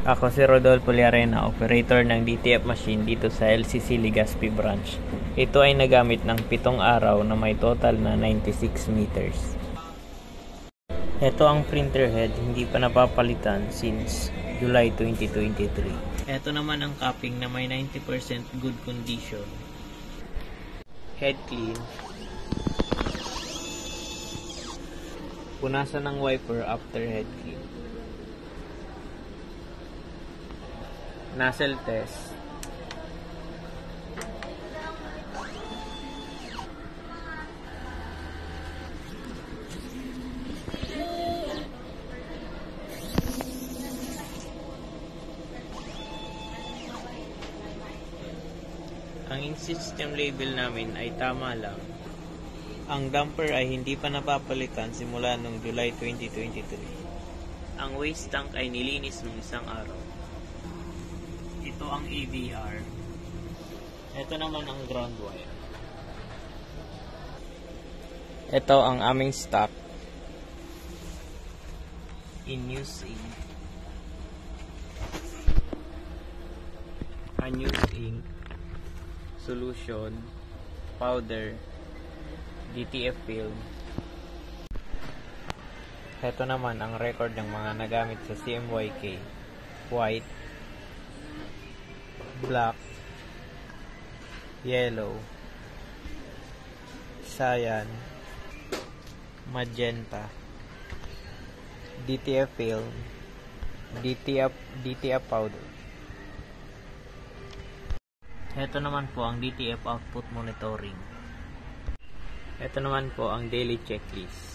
Ako si Rodolfo Liarena, operator ng DTF machine dito sa LCC Legazpi branch. Ito ay nagamit ng 7 araw na may total na 96 meters. Ito ang printer head, hindi pa napapalitan since July 2023. Ito naman ang capping na may 90% good condition. Head clean. Punasan ng wiper after head clean. Nozzle test. Ang in-system label namin ay tama lang. Ang damper ay hindi pa napapalitan simula noong July 2023. Ang waste tank ay nilinis nung isang araw. Ito ang AVR. Ito naman ang ground wire. Ito ang aming stock. In use ink. Unused ink. Solution. Powder. DTF film. Ito naman ang record ng mga nagamit sa CMYK. White, black, yellow, cyan, magenta, DTF film, DTF powder. Ito naman po ang DTF output monitoring. Ito naman po ang daily checklist.